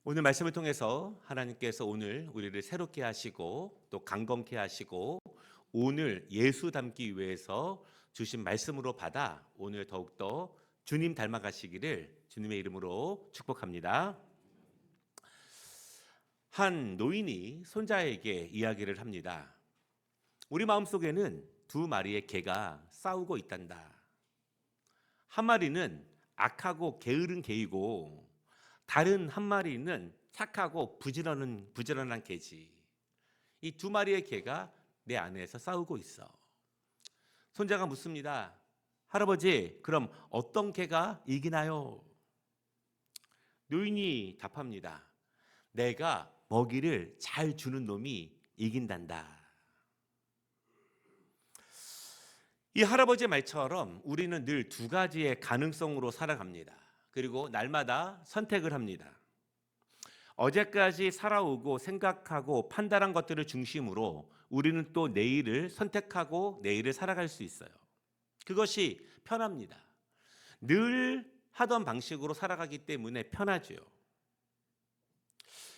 오늘 말씀을 통해서 하나님께서 오늘 우리를 새롭게 하시고 또 강건케 하시고 오늘 예수 닮기 위해서 주신 말씀으로 받아 오늘 더욱더 주님 닮아가시기를 주님의 이름으로 축복합니다. 한 노인이 손자에게 이야기를 합니다. 우리 마음속에는 두 마리의 개가 싸우고 있단다. 한 마리는 악하고 게으른 개이고 다른 한 마리는 착하고 부지런한 개지. 이 두 마리의 개가 내 안에서 싸우고 있어. 손자가 묻습니다. 할아버지, 그럼 어떤 개가 이기나요? 노인이 답합니다. 내가 먹이를 잘 주는 놈이 이긴단다. 이 할아버지의 말처럼 우리는 늘 두 가지의 가능성으로 살아갑니다. 그리고 날마다 선택을 합니다. 어제까지 살아오고 생각하고 판단한 것들을 중심으로 우리는 또 내일을 선택하고 내일을 살아갈 수 있어요. 그것이 편합니다. 늘 하던 방식으로 살아가기 때문에 편하죠.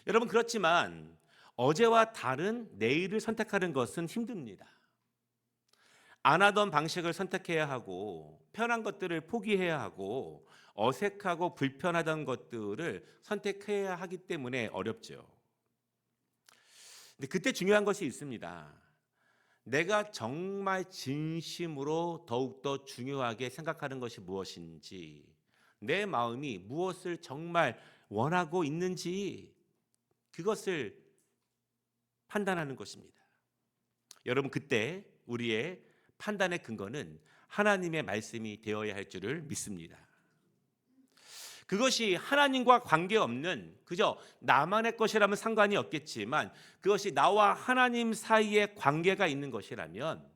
여러분, 그렇지만 어제와 다른 내일을 선택하는 것은 힘듭니다. 안 하던 방식을 선택해야 하고 편한 것들을 포기해야 하고 어색하고 불편하던 것들을 선택해야 하기 때문에 어렵죠. 근데 그때 중요한 것이 있습니다. 내가 정말 진심으로 더욱더 중요하게 생각하는 것이 무엇인지, 내 마음이 무엇을 정말 원하고 있는지 그것을 판단하는 것입니다. 여러분, 그때 우리의 판단의 근거는 하나님의 말씀이 되어야 할 줄을 믿습니다. 그것이 하나님과 관계없는 그저 나만의 것이라면 상관이 없겠지만 그것이 나와 하나님 사이에 관계가 있는 것이라면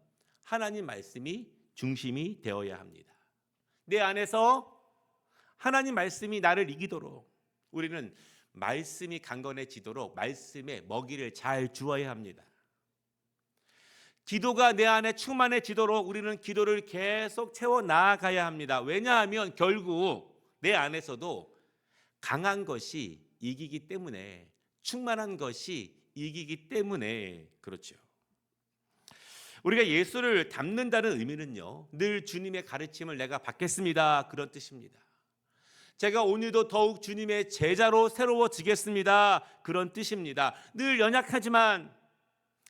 하나님 말씀이 중심이 되어야 합니다. 내 안에서 하나님 말씀이 나를 이기도록 우리는 말씀이 강건해지도록 말씀의 먹이를 잘 주어야 합니다. 기도가 내 안에 충만해지도록 우리는 기도를 계속 채워 나아가야 합니다. 왜냐하면 결국 내 안에서도 강한 것이 이기기 때문에, 충만한 것이 이기기 때문에 그렇죠. 우리가 예수를 닮는다는 의미는요, 늘 주님의 가르침을 내가 받겠습니다, 그런 뜻입니다. 제가 오늘도 더욱 주님의 제자로 새로워지겠습니다, 그런 뜻입니다. 늘 연약하지만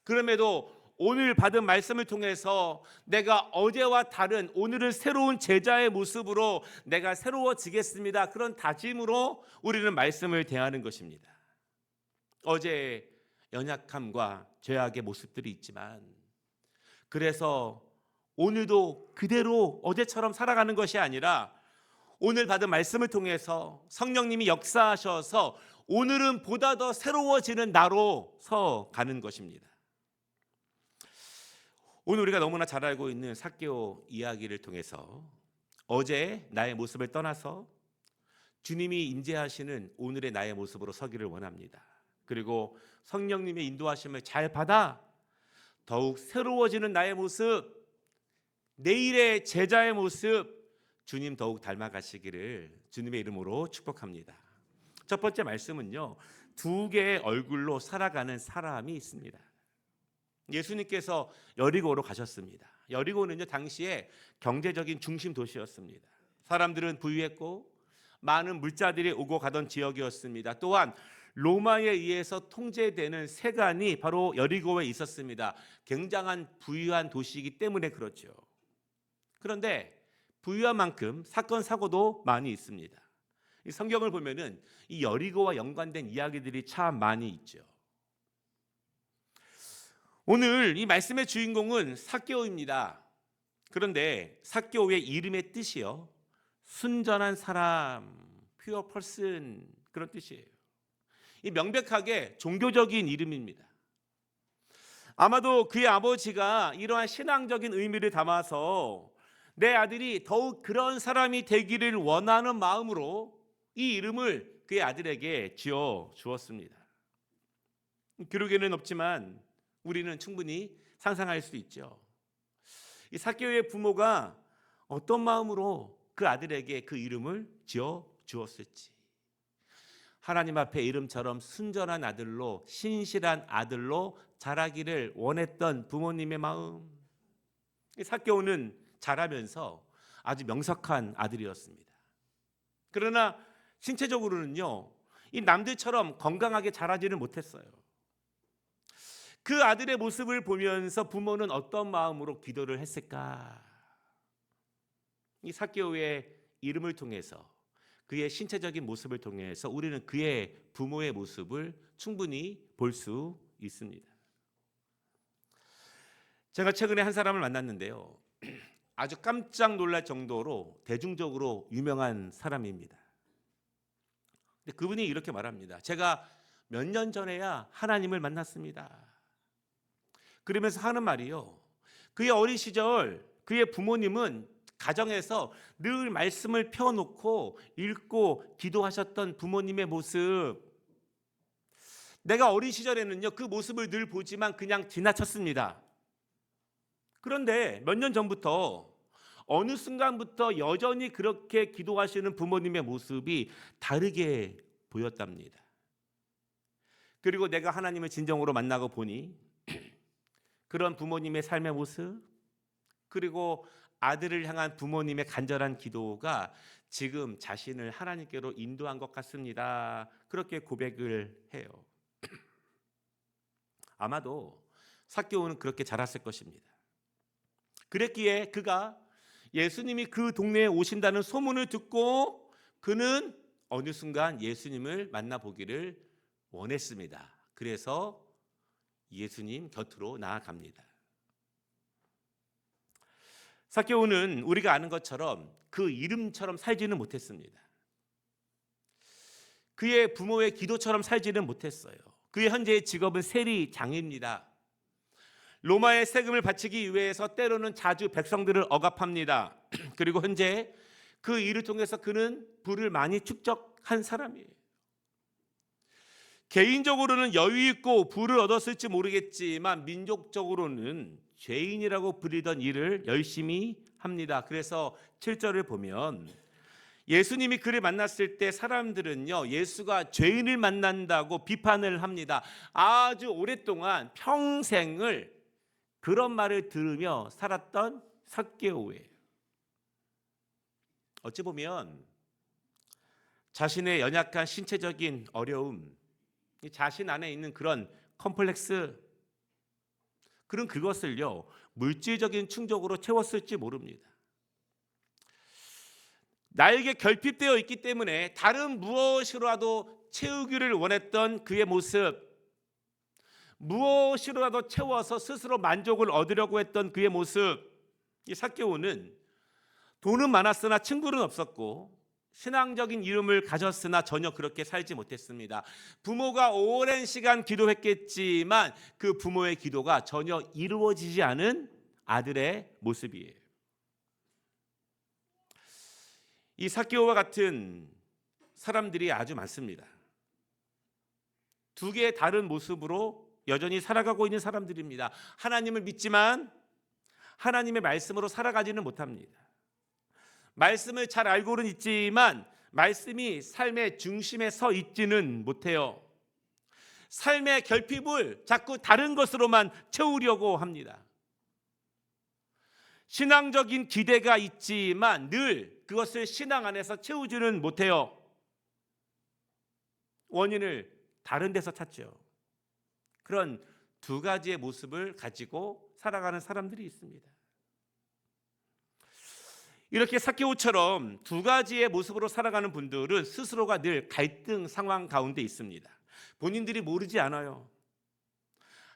그럼에도 오늘 받은 말씀을 통해서 내가 어제와 다른 오늘은 새로운 제자의 모습으로 내가 새로워지겠습니다, 그런 다짐으로 우리는 말씀을 대하는 것입니다. 어제의 연약함과 죄악의 모습들이 있지만 그래서 오늘도 그대로 어제처럼 살아가는 것이 아니라 오늘 받은 말씀을 통해서 성령님이 역사하셔서 오늘은 보다 더 새로워지는 나로 서가는 것입니다. 오늘 우리가 너무나 잘 알고 있는 삭개오 이야기를 통해서 어제 나의 모습을 떠나서 주님이 임재하시는 오늘의 나의 모습으로 서기를 원합니다. 그리고 성령님의 인도하심을 잘 받아 더욱 새로워지는 나의 모습, 내일의 제자의 모습, 주님 더욱 닮아가시기를 주님의 이름으로 축복합니다. 첫 번째 말씀은요, 두 개의 얼굴로 살아가는 사람이 있습니다. 예수님께서 여리고로 가셨습니다. 여리고는요, 당시에 경제적인 중심 도시였습니다. 사람들은 부유했고 많은 물자들이 오고 가던 지역이었습니다. 또한 로마에 의해서 통제되는 세관이 바로 여리고에 있었습니다. 굉장한 부유한 도시이기 때문에 그렇죠. 그런데 부유한 만큼 사건 사고도 많이 있습니다. 이 성경을 보면은 이 여리고와 연관된 이야기들이 참 많이 있죠. 오늘 이 말씀의 주인공은 삭개오입니다. 그런데 삭개오의 이름의 뜻이요, 순전한 사람, pure person, 그런 뜻이에요. 이 명백하게 종교적인 이름입니다. 아마도 그의 아버지가 이러한 신앙적인 의미를 담아서 내 아들이 더욱 그런 사람이 되기를 원하는 마음으로 이 이름을 그의 아들에게 지어 주었습니다. 기록에는 없지만 우리는 충분히 상상할 수 있죠. 이 삭개오의 부모가 어떤 마음으로 그 아들에게 그 이름을 지어 주었을지. 하나님 앞에 이름처럼 순전한 아들로, 신실한 아들로 자라기를 원했던 부모님의 마음. 삭개오는 자라면서 아주 명석한 아들이었습니다. 그러나 신체적으로는요, 이 남들처럼 건강하게 자라지는 못했어요. 그 아들의 모습을 보면서 부모는 어떤 마음으로 기도를 했을까? 이 삭개오의 이름을 통해서, 그의 신체적인 모습을 통해서 우리는 그의 부모의 모습을 충분히 볼 수 있습니다. 제가 최근에 한 사람을 만났는데요, 아주 깜짝 놀랄 정도로 대중적으로 유명한 사람입니다. 근데 그분이 이렇게 말합니다. 제가 몇 년 전에야 하나님을 만났습니다. 그러면서 하는 말이요, 그의 어린 시절 그의 부모님은 가정에서 늘 말씀을 펴놓고 읽고 기도하셨던 부모님의 모습, 내가 어린 시절에는요 그 모습을 늘 보지만 그냥 지나쳤습니다. 그런데 몇 년 전부터 어느 순간부터 여전히 그렇게 기도하시는 부모님의 모습이 다르게 보였답니다. 그리고 내가 하나님을 진정으로 만나고 보니 그런 부모님의 삶의 모습, 그리고 아들을 향한 부모님의 간절한 기도가 지금 자신을 하나님께로 인도한 것 같습니다. 그렇게 고백을 해요. 아마도 삭개오는 그렇게 자랐을 것입니다. 그랬기에 그가 예수님이 그 동네에 오신다는 소문을 듣고 그는 어느 순간 예수님을 만나보기를 원했습니다. 그래서 예수님 곁으로 나아갑니다. 삭개오는 우리가 아는 것처럼 그 이름처럼 살지는 못했습니다. 그의 부모의 기도처럼 살지는 못했어요. 그의 현재의 직업은 세리장입니다. 로마의 세금을 바치기 위해서 때로는 자주 백성들을 억압합니다. 그리고 현재 그 일을 통해서 그는 부를 많이 축적한 사람이에요. 개인적으로는 여유 있고 부를 얻었을지 모르겠지만 민족적으로는 죄인이라고 불리던 일을 열심히 합니다. 그래서 7절을 보면 예수님이 그를 만났을 때 사람들은요, 예수가 죄인을 만난다고 비판을 합니다. 아주 오랫동안 평생을 그런 말을 들으며 살았던 삭개오예요. 어찌 보면 자신의 연약한 신체적인 어려움, 자신 안에 있는 그런 컴플렉스, 그런 그것을요 물질적인 충족으로 채웠을지 모릅니다. 나에게 결핍되어 있기 때문에 다른 무엇이라도 채우기를 원했던 그의 모습, 무엇이라도 채워서 스스로 만족을 얻으려고 했던 그의 모습. 이 삭개오는 돈은 많았으나 친구는 없었고 신앙적인 이름을 가졌으나 전혀 그렇게 살지 못했습니다. 부모가 오랜 시간 기도했겠지만 그 부모의 기도가 전혀 이루어지지 않은 아들의 모습이에요. 이 삭개오와 같은 사람들이 아주 많습니다. 두 개의 다른 모습으로 여전히 살아가고 있는 사람들입니다. 하나님을 믿지만 하나님의 말씀으로 살아가지는 못합니다. 말씀을 잘 알고는 있지만 말씀이 삶의 중심에 서 있지는 못해요. 삶의 결핍을 자꾸 다른 것으로만 채우려고 합니다. 신앙적인 기대가 있지만 늘 그것을 신앙 안에서 채우지는 못해요. 원인을 다른 데서 찾죠. 그런 두 가지의 모습을 가지고 살아가는 사람들이 있습니다. 이렇게 삭개오처럼 두 가지의 모습으로 살아가는 분들은 스스로가 늘 갈등 상황 가운데 있습니다. 본인들이 모르지 않아요.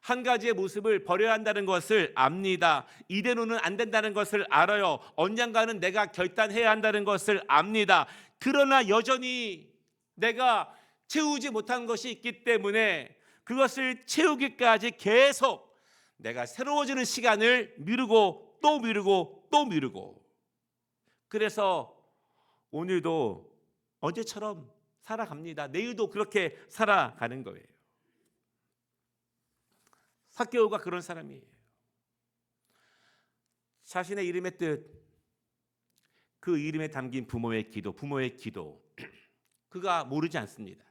한 가지의 모습을 버려야 한다는 것을 압니다. 이대로는 안 된다는 것을 알아요. 언젠가는 내가 결단해야 한다는 것을 압니다. 그러나 여전히 내가 채우지 못한 것이 있기 때문에 그것을 채우기까지 계속 내가 새로워지는 시간을 미루고 또 미루고 또 미루고, 그래서 오늘도 어제처럼 살아갑니다. 내일도 그렇게 살아가는 거예요. 삭개오가 그런 사람이에요. 자신의 이름의 뜻, 그 이름에 담긴 부모의 기도 그가 모르지 않습니다.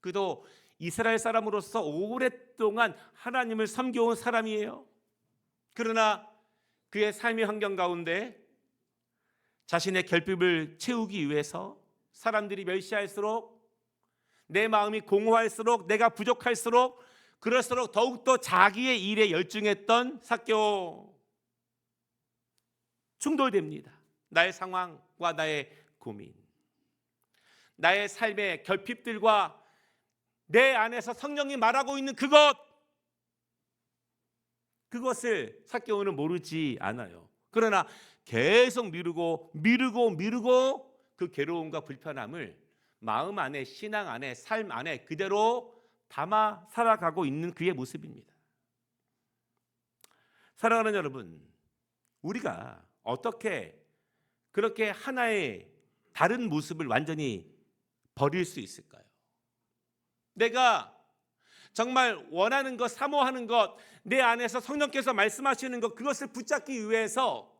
그도 이스라엘 사람으로서 오랫동안 하나님을 섬겨온 사람이에요. 그러나 그의 삶의 환경 가운데 자신의 결핍을 채우기 위해서 사람들이 멸시할수록, 내 마음이 공허할수록, 내가 부족할수록, 그럴수록 더욱더 자기의 일에 열중했던 삭개오. 충돌됩니다. 나의 상황과 나의 고민, 나의 삶의 결핍들과 내 안에서 성령이 말하고 있는 그것을 삭개오는 모르지 않아요. 그러나 계속 미루고 그 괴로움과 불편함을 마음 안에, 신앙 안에, 삶 안에 그대로 담아 살아가고 있는 그의 모습입니다. 사랑하는 여러분, 우리가 어떻게 그렇게 하나의 다른 모습을 완전히 버릴 수 있을까요? 내가 정말 원하는 것, 사모하는 것, 내 안에서 성령께서 말씀하시는 것, 그것을 붙잡기 위해서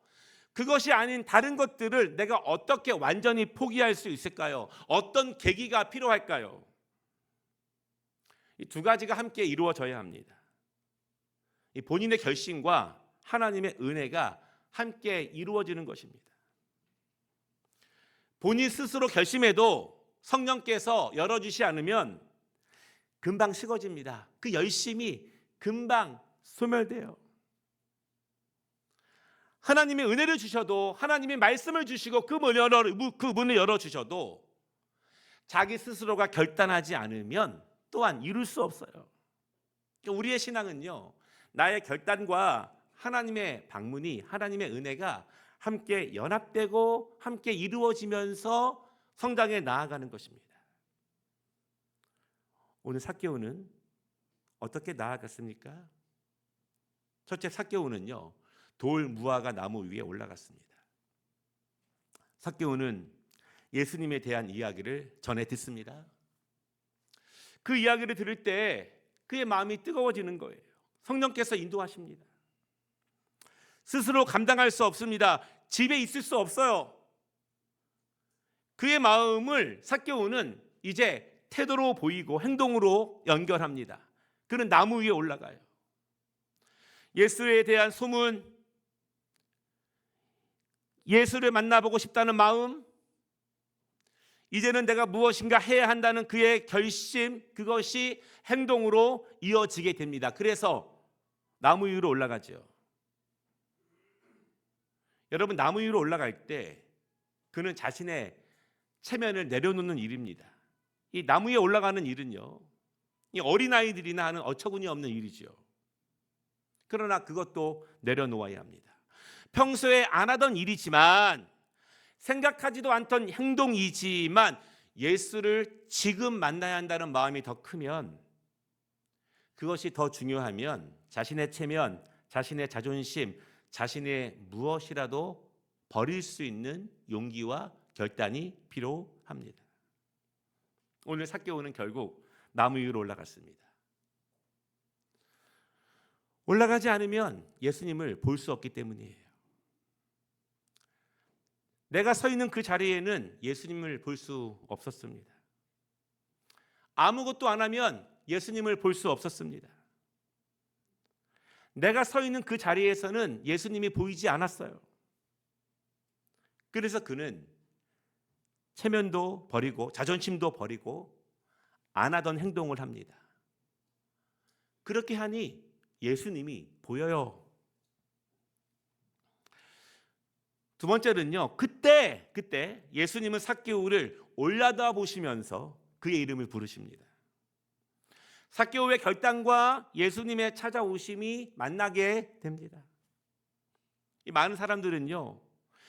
그것이 아닌 다른 것들을 내가 어떻게 완전히 포기할 수 있을까요? 어떤 계기가 필요할까요? 이 두 가지가 함께 이루어져야 합니다. 이 본인의 결심과 하나님의 은혜가 함께 이루어지는 것입니다. 본인 스스로 결심해도 성령께서 열어주시 않으면 금방 식어집니다. 그 열심이 금방 소멸돼요. 하나님의 은혜를 주셔도, 하나님의 말씀을 주시고 그 문을 열어주셔도 자기 스스로가 결단하지 않으면 또한 이룰 수 없어요. 우리의 신앙은요, 나의 결단과 하나님의 방문이, 하나님의 은혜가 함께 연합되고 함께 이루어지면서 성장해 나아가는 것입니다. 오늘 삭개오는 어떻게 나아갔습니까? 첫째, 삭개오는요, 돌 무화과 나무 위에 올라갔습니다. 삭개오는 예수님에 대한 이야기를 전해 듣습니다. 그 이야기를 들을 때 그의 마음이 뜨거워지는 거예요. 성령께서 인도하십니다. 스스로 감당할 수 없습니다. 집에 있을 수 없어요. 그의 마음을 삭개오는 이제 태도로 보이고 행동으로 연결합니다. 그는 나무 위에 올라가요. 예수에 대한 소문, 예수를 만나보고 싶다는 마음, 이제는 내가 무엇인가 해야 한다는 그의 결심, 그것이 행동으로 이어지게 됩니다. 그래서 나무 위로 올라가죠. 여러분, 나무 위로 올라갈 때 그는 자신의 체면을 내려놓는 일입니다. 이 나무 위에 올라가는 일은요, 이 어린아이들이나 하는 어처구니 없는 일이죠. 그러나 그것도 내려놓아야 합니다. 평소에 안 하던 일이지만, 생각하지도 않던 행동이지만 예수를 지금 만나야 한다는 마음이 더 크면, 그것이 더 중요하면 자신의 체면, 자신의 자존심, 자신의 무엇이라도 버릴 수 있는 용기와 결단이 필요합니다. 오늘 삭개오는 결국 나무 위로 올라갔습니다. 올라가지 않으면 예수님을 볼 수 없기 때문이에요. 내가 서 있는 그 자리에는 예수님을 볼 수 없었습니다. 아무것도 안 하면 예수님을 볼 수 없었습니다. 내가 서 있는 그 자리에서는 예수님이 보이지 않았어요. 그래서 그는 체면도 버리고 자존심도 버리고 안 하던 행동을 합니다. 그렇게 하니 예수님이 보여요. 두 번째는요, 그때 예수님은 삭개오를 올려다 보시면서 그의 이름을 부르십니다. 삭개오의 결단과 예수님의 찾아오심이 만나게 됩니다. 이 많은 사람들은요,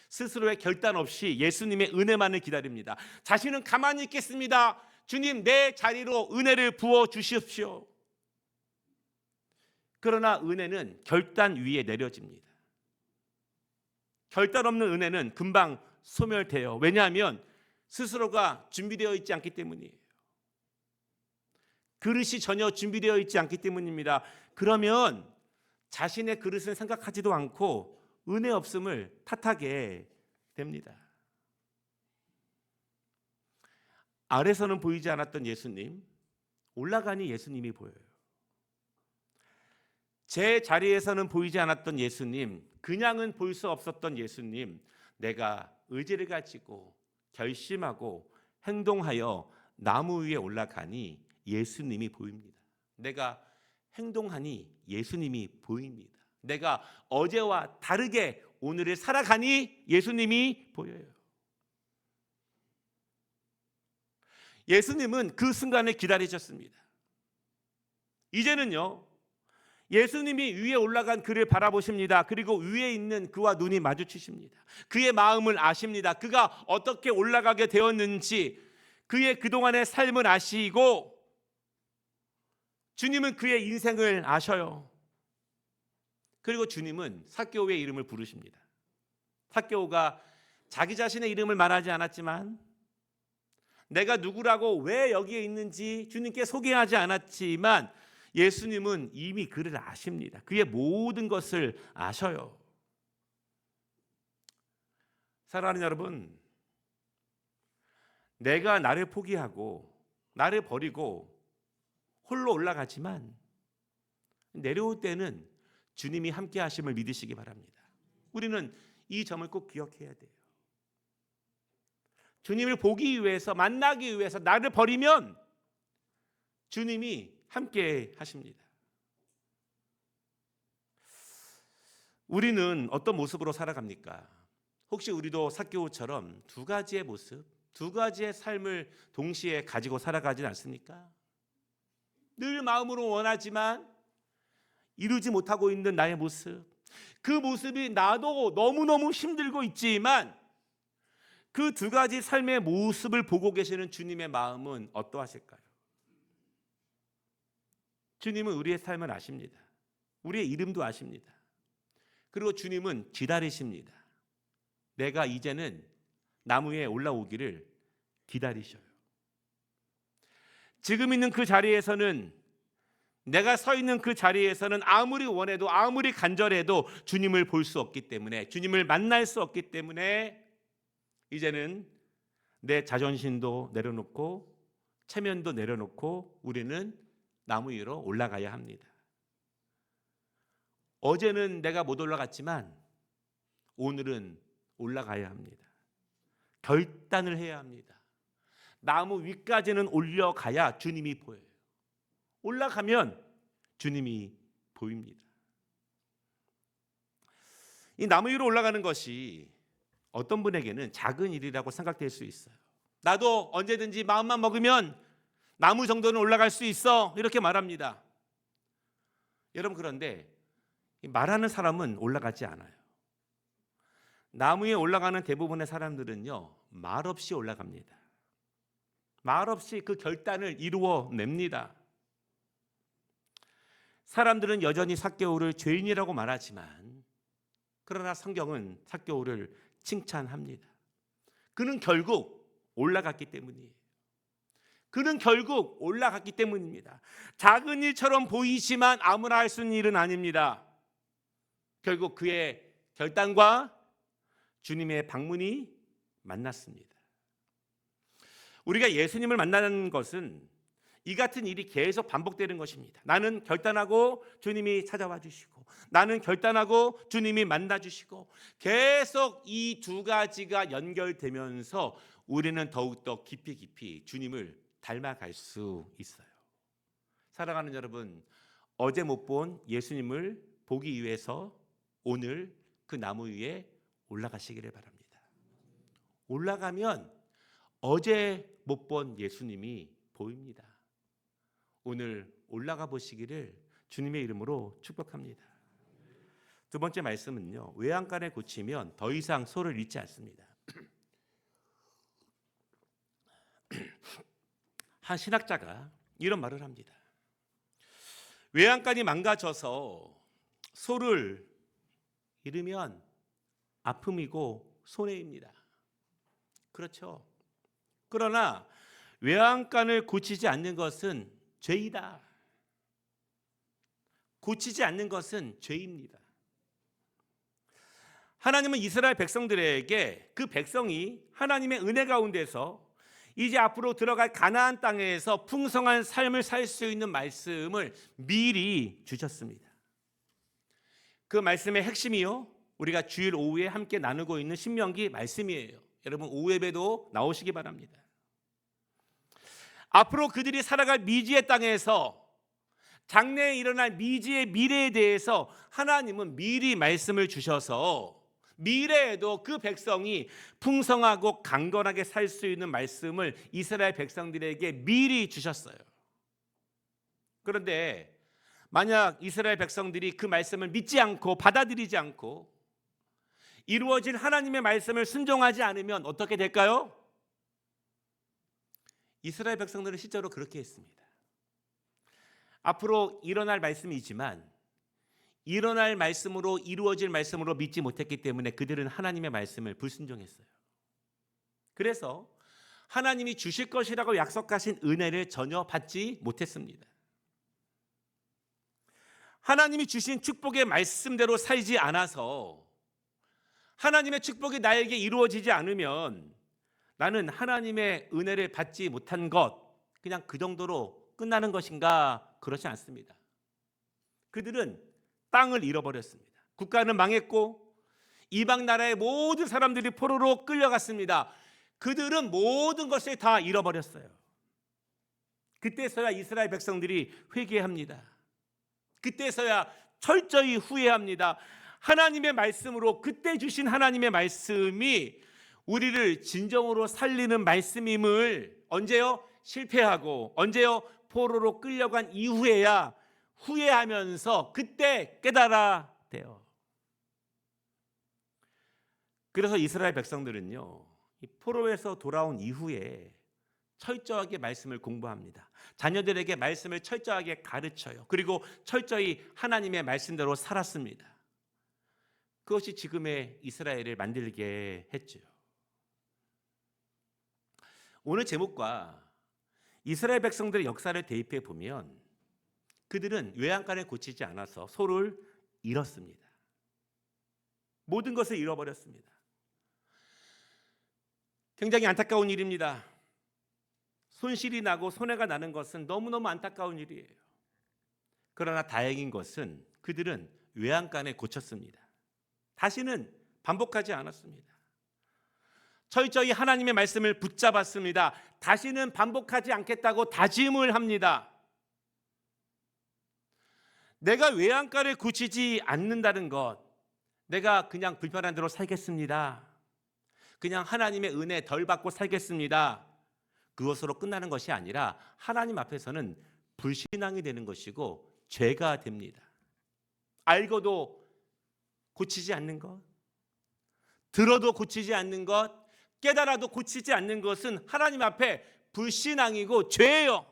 스스로의 결단 없이 예수님의 은혜만을 기다립니다. 자신은 가만히 있겠습니다. 주님, 내 자리로 은혜를 부어 주십시오. 그러나 은혜는 결단 위에 내려집니다. 결단 없는 은혜는 금방 소멸돼요. 왜냐하면 스스로가 준비되어 있지 않기 때문이에요. 그릇이 전혀 준비되어 있지 않기 때문입니다. 그러면 자신의 그릇을 생각하지도 않고 은혜 없음을 탓하게 됩니다. 아래서는 보이지 않았던 예수님, 올라가니 예수님이 보여요. 제 자리에서는 보이지 않았던 예수님, 그냥은 볼 수 없었던 예수님, 내가 의지를 가지고 결심하고 행동하여 나무 위에 올라가니 예수님이 보입니다. 내가 행동하니 예수님이 보입니다. 내가 어제와 다르게 오늘을 살아가니 예수님이 보여요. 예수님은 그 순간을 기다리셨습니다. 이제는요, 예수님이 위에 올라간 그를 바라보십니다. 그리고 위에 있는 그와 눈이 마주치십니다. 그의 마음을 아십니다. 그가 어떻게 올라가게 되었는지 그의 그동안의 삶을 아시고 주님은 그의 인생을 아셔요. 그리고 주님은 삭개오의 이름을 부르십니다. 삭개오가 자기 자신의 이름을 말하지 않았지만 내가 누구라고 왜 여기에 있는지 주님께 소개하지 않았지만 예수님은 이미 그를 아십니다. 그의 모든 것을 아셔요. 사랑하는 여러분, 내가 나를 포기하고 나를 버리고 홀로 올라가지만 내려올 때는 주님이 함께 하심을 믿으시기 바랍니다. 우리는 이 점을 꼭 기억해야 돼요. 주님을 보기 위해서, 만나기 위해서 나를 버리면 주님이 함께 하십니다. 우리는 어떤 모습으로 살아갑니까? 혹시 우리도 삭개오처럼 두 가지의 모습, 두 가지의 삶을 동시에 가지고 살아가진 않습니까? 늘 마음으로 원하지만 이루지 못하고 있는 나의 모습, 그 모습이 나도 너무너무 힘들고 있지만 그 두 가지 삶의 모습을 보고 계시는 주님의 마음은 어떠하실까요? 주님은 우리의 삶을 아십니다. 우리의 이름도 아십니다. 그리고 주님은 기다리십니다. 내가 이제는 나무 위에 올라오기를 기다리셔요. 지금 있는 그 자리에서는, 내가 서 있는 그 자리에서는 아무리 원해도 아무리 간절해도 주님을 볼 수 없기 때문에, 주님을 만날 수 없기 때문에 이제는 내 자존심도 내려놓고 체면도 내려놓고 우리는 나무 위로 올라가야 합니다. 어제는 내가 못 올라갔지만 오늘은 올라가야 합니다. 결단을 해야 합니다. 나무 위까지는 올라가야 주님이 보여요. 올라가면 주님이 보입니다. 이 나무 위로 올라가는 것이 어떤 분에게는 작은 일이라고 생각될 수 있어요. 나도 언제든지 마음만 먹으면 나무 정도는 올라갈 수 있어, 이렇게 말합니다. 여러분, 그런데 말하는 사람은 올라가지 않아요. 나무 위에 올라가는 대부분의 사람들은요, 말 없이 올라갑니다. 말 없이 그 결단을 이루어냅니다. 사람들은 여전히 삭개오를 죄인이라고 말하지만 그러나 성경은 삭개오를 칭찬합니다. 그는 결국 올라갔기 때문이에요. 그는 결국 올라갔기 때문입니다. 작은 일처럼 보이지만 아무나 할 수 있는 일은 아닙니다. 결국 그의 결단과 주님의 방문이 만났습니다. 우리가 예수님을 만나는 것은 이 같은 일이 계속 반복되는 것입니다. 나는 결단하고 주님이 찾아와 주시고, 나는 결단하고 주님이 만나 주시고, 계속 이 두 가지가 연결되면서 우리는 더욱더 깊이 주님을 닮아갈 수 있어요. 사랑하는 여러분, 어제 못 본 예수님을 보기 위해서 오늘 그 나무 위에 올라가시기를 바랍니다. 올라가면 어제 못 본 예수님이 보입니다. 오늘 올라가 보시기를 주님의 이름으로 축복합니다. 두 번째 말씀은요, 외양간에 고치면 더 이상 소를 잃지 않습니다. 한 신학자가 이런 말을 합니다. 외양간이 망가져서 소를 잃으면 아픔이고 손해입니다. 그렇죠. 그러나 외양간을 고치지 않는 것은 죄이다. 고치지 않는 것은 죄입니다. 하나님은 이스라엘 백성들에게 그 백성이 하나님의 은혜 가운데서 이제 앞으로 들어갈 가나안 땅에서 풍성한 삶을 살 수 있는 말씀을 미리 주셨습니다. 그 말씀의 핵심이요, 우리가 주일 오후에 함께 나누고 있는 신명기 말씀이에요. 여러분 오후 예배도 나오시기 바랍니다. 앞으로 그들이 살아갈 미지의 땅에서 장래에 일어날 미지의 미래에 대해서 하나님은 미리 말씀을 주셔서 미래에도 그 백성이 풍성하고 강건하게 살 수 있는 말씀을 이스라엘 백성들에게 미리 주셨어요. 그런데 만약 이스라엘 백성들이 그 말씀을 믿지 않고 받아들이지 않고 이루어진 하나님의 말씀을 순종하지 않으면 어떻게 될까요? 이스라엘 백성들은 실제로 그렇게 했습니다. 앞으로 일어날 말씀이지만 일어날 말씀으로 이루어질 말씀으로 믿지 못했기 때문에 그들은 하나님의 말씀을 불순종했어요. 그래서 하나님이 주실 것이라고 약속하신 은혜를 전혀 받지 못했습니다. 하나님이 주신 축복의 말씀대로 살지 않아서 하나님의 축복이 나에게 이루어지지 않으면 나는 하나님의 은혜를 받지 못한 것, 그냥 그 정도로 끝나는 것인가? 그렇지 않습니다. 그들은 땅을 잃어버렸습니다. 국가는 망했고 이방 나라의 모든 사람들이 포로로 끌려갔습니다. 그들은 모든 것을 다 잃어버렸어요. 그때서야 이스라엘 백성들이 회개합니다. 그때서야 철저히 후회합니다. 하나님의 말씀으로, 그때 주신 하나님의 말씀이 우리를 진정으로 살리는 말씀임을 언제요? 실패하고 언제요? 포로로 끌려간 이후에야 후회하면서 그때 깨달아 돼요. 그래서 이스라엘 백성들은요, 이 포로에서 돌아온 이후에 철저하게 말씀을 공부합니다. 자녀들에게 말씀을 철저하게 가르쳐요. 그리고 철저히 하나님의 말씀대로 살았습니다. 그것이 지금의 이스라엘을 만들게 했죠. 오늘 제목과 이스라엘 백성들의 역사를 대입해 보면 그들은 외양간을 고치지 않아서 소를 잃었습니다. 모든 것을 잃어버렸습니다. 굉장히 안타까운 일입니다. 손실이 나고 손해가 나는 것은 너무너무 안타까운 일이에요. 그러나 다행인 것은 그들은 외양간에 고쳤습니다. 다시는 반복하지 않았습니다. 철저히 하나님의 말씀을 붙잡았습니다. 다시는 반복하지 않겠다고 다짐을 합니다. 내가 외양간을 고치지 않는다는 것, 내가 그냥 불편한 대로 살겠습니다. 그냥 하나님의 은혜 덜 받고 살겠습니다. 그것으로 끝나는 것이 아니라 하나님 앞에서는 불신앙이 되는 것이고 죄가 됩니다. 알고도 고치지 않는 것, 들어도 고치지 않는 것, 깨달아도 고치지 않는 것은 하나님 앞에 불신앙이고 죄예요.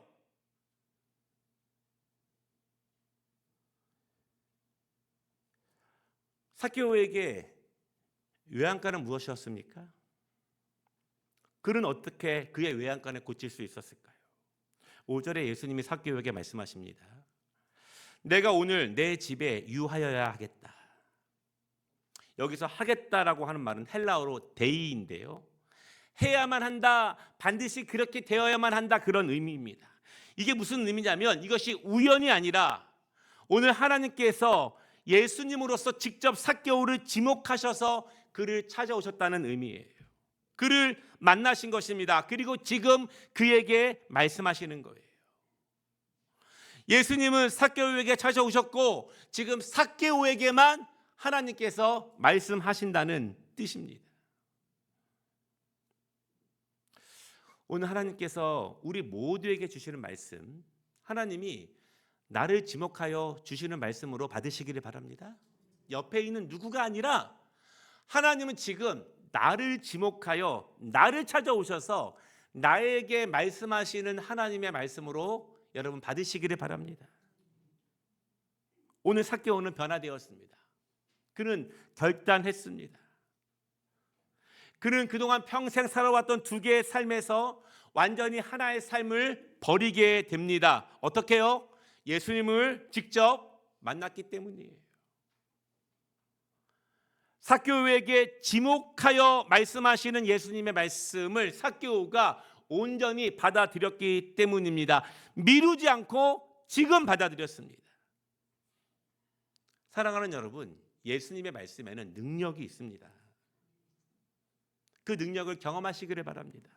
삭개오에게 외양간은 무엇이었습니까? 그는 어떻게 그의 외양간을 고칠 수 있었을까요? 5절에 예수님이 삭개오에게 말씀하십니다. 내가 오늘 내 집에 유하여야 하겠다. 여기서 하겠다라고 하는 말은 헬라어로 데이인데요, 해야만 한다, 반드시 그렇게 되어야만 한다, 그런 의미입니다. 이게 무슨 의미냐면 이것이 우연이 아니라 오늘 하나님께서 예수님으로서 직접 삭개오를 지목하셔서 그를 찾아오셨다는 의미예요. 그를 만나신 것입니다. 그리고 지금 그에게 말씀하시는 거예요. 예수님은 삭개오에게 찾아오셨고 지금 삭개오에게만 하나님께서 말씀하신다는 뜻입니다. 오늘 하나님께서 우리 모두에게 주시는 말씀, 하나님이 나를 지목하여 주시는 말씀으로 받으시기를 바랍니다. 옆에 있는 누구가 아니라 하나님은 지금 나를 지목하여 나를 찾아오셔서 나에게 말씀하시는 하나님의 말씀으로 여러분 받으시기를 바랍니다. 오늘 삭개오는 변화되었습니다. 그는 결단했습니다. 그는 그동안 평생 살아왔던 두 개의 삶에서 완전히 하나의 삶을 버리게 됩니다. 어떻게요? 예수님을 직접 만났기 때문이에요. 삭개오에게 지목하여 말씀하시는 예수님의 말씀을 삭개오가 온전히 받아들였기 때문입니다. 미루지 않고 지금 받아들였습니다. 사랑하는 여러분, 예수님의 말씀에는 능력이 있습니다. 그 능력을 경험하시기를 바랍니다.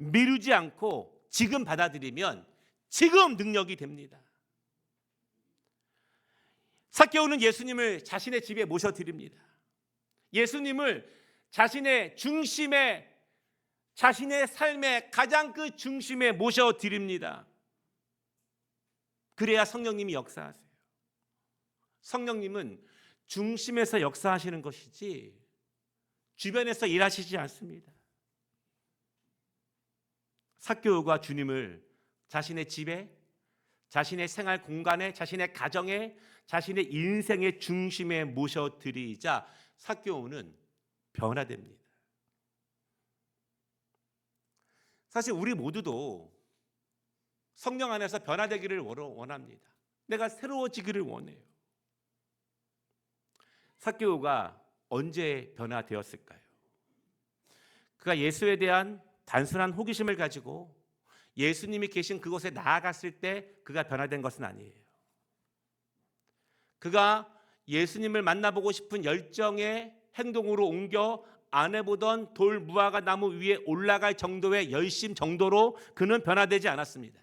미루지 않고 지금 받아들이면 지금 능력이 됩니다. 삭개오는 예수님을 자신의 집에 모셔드립니다. 예수님을 자신의 중심에, 자신의 삶의 가장 그 중심에 모셔드립니다. 그래야 성령님이 역사하세요. 성령님은 중심에서 역사하시는 것이지 주변에서 일하시지 않습니다. 삭개오가 주님을 자신의 집에, 자신의 생활 공간에, 자신의 가정에, 자신의 인생의 중심에 모셔드리자 삭개오는 변화됩니다. 사실 우리 모두도 성령 안에서 변화되기를 원합니다. 내가 새로워지기를 원해요. 삭개오가 언제 변화되었을까요? 그가 예수에 대한 단순한 호기심을 가지고 예수님이 계신 그곳에 나아갔을 때 그가 변화된 것은 아니에요. 그가 예수님을 만나보고 싶은 열정의 행동으로 옮겨 안 해보던 돌 무화과 나무 위에 올라갈 정도의 열심 정도로 그는 변화되지 않았습니다.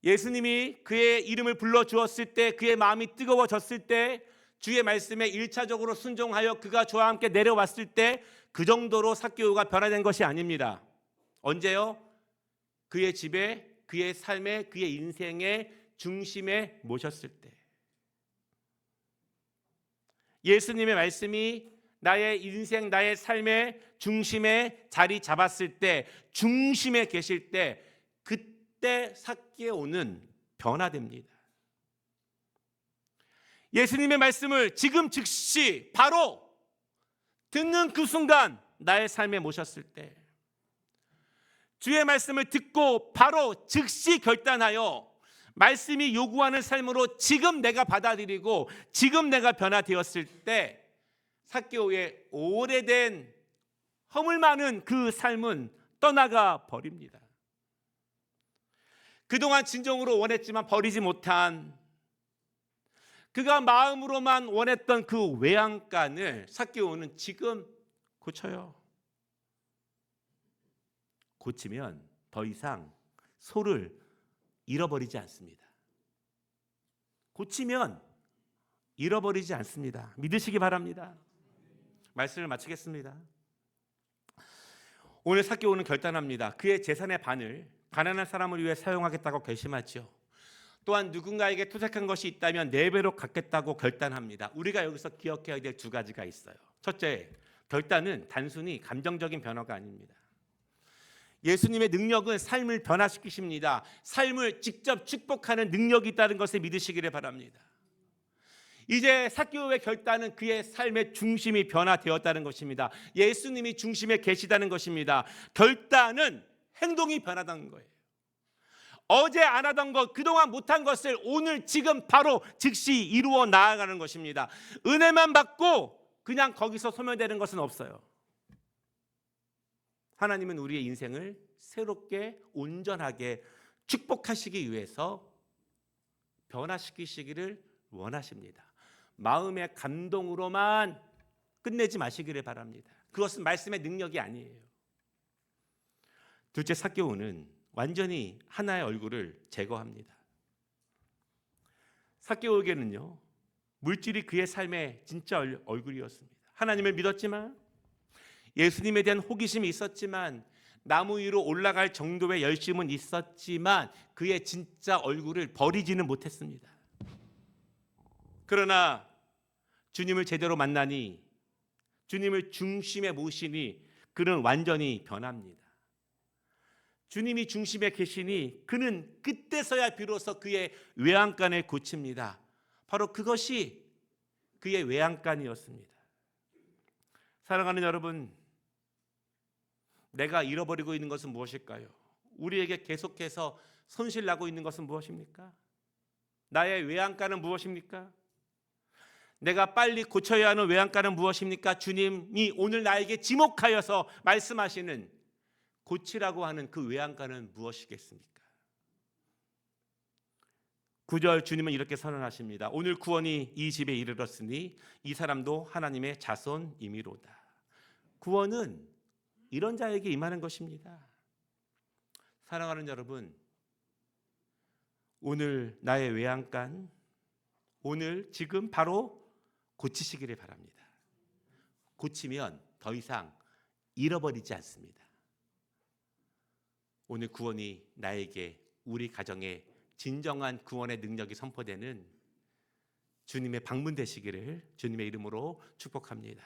예수님이 그의 이름을 불러주었을 때, 그의 마음이 뜨거워졌을 때, 주의 말씀에 1차적으로 순종하여 그가 저와 함께 내려왔을 때 그 정도로 삭개오가 변화된 것이 아닙니다. 언제요? 그의 집에, 그의 삶에, 그의 인생의 중심에 모셨을 때, 예수님의 말씀이 나의 인생, 나의 삶의 중심에 자리 잡았을 때, 중심에 계실 때, 그때 삭개오는 변화됩니다. 예수님의 말씀을 지금 즉시 바로 듣는 그 순간 나의 삶에 모셨을 때, 주의 말씀을 듣고 바로 즉시 결단하여 말씀이 요구하는 삶으로 지금 내가 받아들이고 지금 내가 변화되었을 때 삭개오의 오래된 허물 많은 그 삶은 떠나가 버립니다. 그동안 진정으로 원했지만 버리지 못한, 그가 마음으로만 원했던 그 외양간을 삭개오는 지금 고쳐요. 고치면 더 이상 소를 잃어버리지 않습니다. 고치면 잃어버리지 않습니다. 믿으시기 바랍니다. 말씀을 마치겠습니다. 오늘 삭개오는 결단합니다. 그의 재산의 반을 가난한 사람을 위해 사용하겠다고 결심하죠. 또한 누군가에게 투색한 것이 있다면 4배로 갚겠다고 결단합니다. 우리가 여기서 기억해야 될 2가지가 있어요. 첫째, 결단은 단순히 감정적인 변화가 아닙니다. 예수님의 능력은 삶을 변화시키십니다. 삶을 직접 축복하는 능력이 있다는 것을 믿으시기를 바랍니다. 이제 삭개오의 결단은 그의 삶의 중심이 변화되었다는 것입니다. 예수님이 중심에 계시다는 것입니다. 결단은 행동이 변하다는 거예요. 어제 안 하던 것, 그동안 못한 것을 오늘 지금 바로 즉시 이루어 나아가는 것입니다. 은혜만 받고 그냥 거기서 소멸되는 것은 없어요. 하나님은 우리의 인생을 새롭게 온전하게 축복하시기 위해서 변화시키시기를 원하십니다. 마음의 감동으로만 끝내지 마시기를 바랍니다. 그것은 말씀의 능력이 아니에요. 둘째, 삭개오는 완전히 하나의 얼굴을 제거합니다. 삭개오에게는요, 물질이 그의 삶의 진짜 얼굴이었습니다. 하나님을 믿었지만, 예수님에 대한 호기심이 있었지만, 나무 위로 올라갈 정도의 열심은 있었지만 그의 진짜 얼굴을 버리지는 못했습니다. 그러나 주님을 제대로 만나니, 주님을 중심에 모시니 그는 완전히 변합니다. 주님이 중심에 계시니 그는 그때서야 비로소 그의 외양간을 고칩니다. 바로 그것이 그의 외양간이었습니다. 사랑하는 여러분, 내가 잃어버리고 있는 것은 무엇일까요? 우리에게 계속해서 손실나고 있는 것은 무엇입니까? 나의 외양간은 무엇입니까? 내가 빨리 고쳐야 하는 외양간은 무엇입니까? 주님이 오늘 나에게 지목하여서 말씀하시는 고치라고 하는 그 외양간은 무엇이겠습니까? 9절 주님은 이렇게 선언하십니다. 오늘 구원이 이 집에 이르렀으니 이 사람도 하나님의 자손임이로다. 구원은 이런 자에게 임하는 것입니다. 사랑하는 여러분, 오늘 나의 외양간, 오늘 지금 바로 고치시기를 바랍니다. 고치면 더 이상 잃어버리지 않습니다. 오늘 구원이 나에게, 우리 가정에 진정한 구원의 능력이 선포되는 주님의 방문 되시기를 주님의 이름으로 축복합니다.